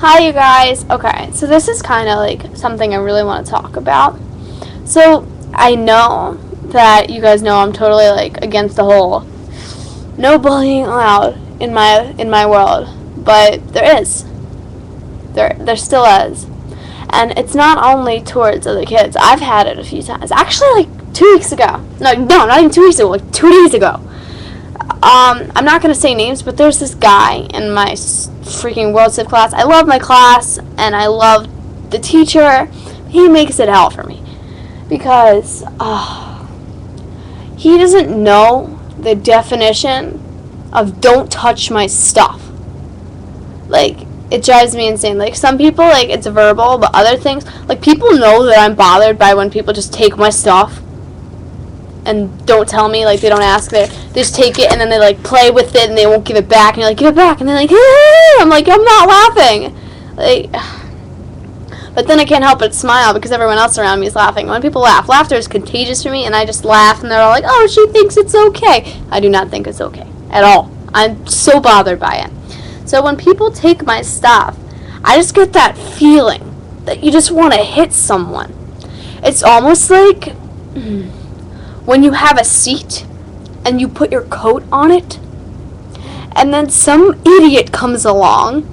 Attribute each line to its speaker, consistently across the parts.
Speaker 1: Hi, you guys. Okay, so this is kind of like something I really want to talk about. So, I know that you guys know I'm totally like against the whole no bullying allowed in my world, but there is. There still is. And it's not only towards other kids. I've had it a few times. Actually, like 2 weeks ago. No, not even 2 weeks ago, like 2 days ago. I'm not going to say names, but there's this guy in my freaking World Civ class. I love my class, and I love the teacher. He makes it hell for me. Because he doesn't know the definition of don't touch my stuff. Like, it drives me insane. Like, some people, like, it's verbal, but other things, like, people know that I'm bothered by when people just take my stuff and don't tell me, like, they don't ask, they just take it, and then they, like, play with it, and they won't give it back, and you're like, give it back, and they're like, I'm like, I'm not laughing, like, but then I can't help but smile, because everyone else around me is laughing. When people laugh, laughter is contagious for me, and I just laugh, and they're all like, oh, she thinks it's okay. I do not think it's okay, at all. I'm so bothered by it. So when people take my stuff, I just get that feeling that you just want to hit someone. It's almost like when you have a seat and you put your coat on it, and then some idiot comes along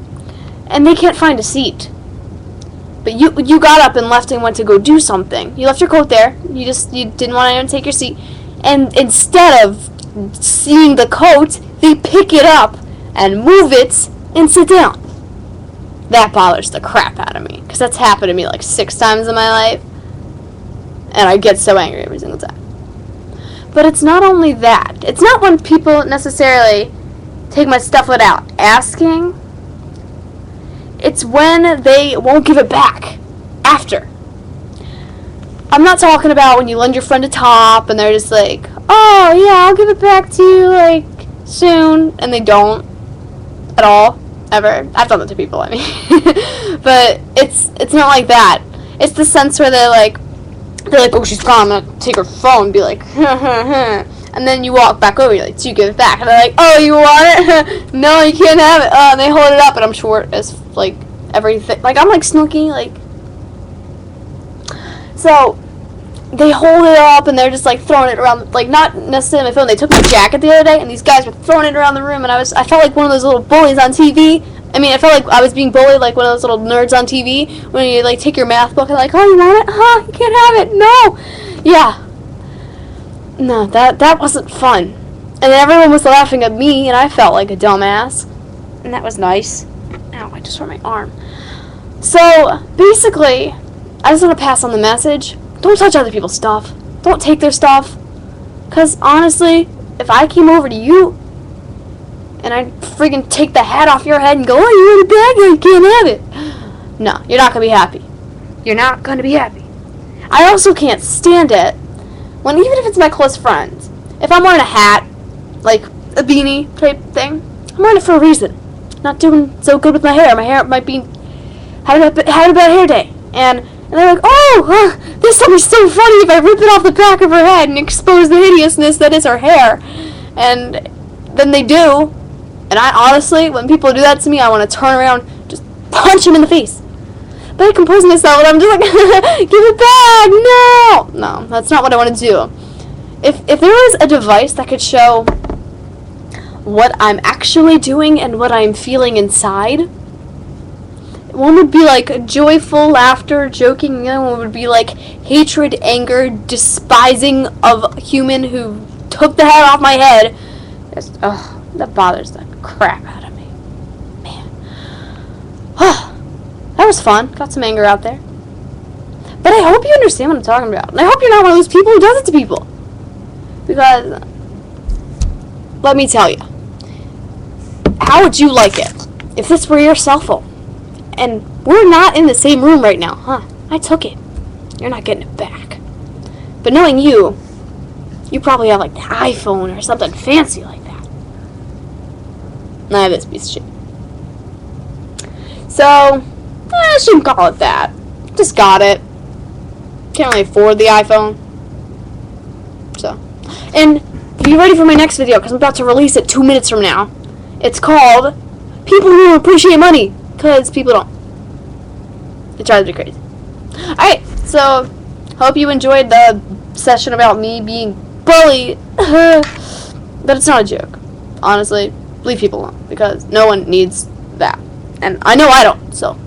Speaker 1: and they can't find a seat. But you got up and left and went to go do something. You left your coat there. You didn't want anyone to take your seat. And instead of seeing the coat, they pick it up and move it and sit down. That bothers the crap out of me, because that's happened to me like 6 times in my life, and I get so angry every single time. But it's not only that. It's not when people necessarily take my stuff without asking. It's when they won't give it back after. I'm not talking about when you lend your friend a top and they're just like, oh yeah, I'll give it back to you like soon, and they don't at all, ever. I've done that to people, I mean. But it's not like that. It's the sense where they're like, oh, she's gone, I'm gonna take her phone and be like, and then you walk back over, you're like, so you give it back, and they're like, oh, you want it? No, you can't have it. And they hold it up, and I'm short as, like, everything, like, I'm like Snooki, like, so, they hold it up, and they're just, like, throwing it around, like, not necessarily my phone. They took my jacket the other day, and these guys were throwing it around the room, and I felt like one of those little bullies on TV. I mean, I felt like I was being bullied like one of those little nerds on TV when you, like, take your math book and like, oh, you want it? Huh? You can't have it. No. Yeah. No, that wasn't fun. And then everyone was laughing at me, and I felt like a dumbass. And that was nice. Ow, I just hurt my arm. So, basically, I just want to pass on the message. Don't touch other people's stuff. Don't take their stuff. Because, honestly, if I came over to you and I friggin' take the hat off your head and go, oh, you're in a bag, you can't have it. No, you're not going to be happy. You're not going to be happy. I also can't stand it when, even if it's my close friends, if I'm wearing a hat, like a beanie type thing, I'm wearing it for a reason. Not doing so good with my hair. My hair might be, had a bad hair day. And they're like, oh, this will be so funny if I rip it off the back of her head and expose the hideousness that is her hair. And then they do. And I honestly, when people do that to me, I want to turn around, just punch them in the face. But I compose myself, and I'm just like, give it back, no! No, that's not what I want to do. If there was a device that could show what I'm actually doing and what I'm feeling inside, one would be like joyful laughter, joking, and the other one would be like hatred, anger, despising of a human who took the hat off my head. Just, that bothers the crap out of me. Man. That was fun. Got some anger out there. But I hope you understand what I'm talking about. And I hope you're not one of those people who does it to people. Because, let me tell you. How would you like it if this were your cell phone? And we're not in the same room right now, huh? I took it. You're not getting it back. But knowing you probably have like the iPhone or something fancy like that. And I have this piece of shit. So, I shouldn't call it that. Just got it. Can't really afford the iPhone. So, and be ready for my next video, because I'm about to release it 2 minutes from now. It's called People Who Appreciate Money, because people don't. It drives me crazy. Alright, so hope you enjoyed the session about me being bullied. But it's not a joke. Honestly, leave people alone because no one needs that. And I know I don't, so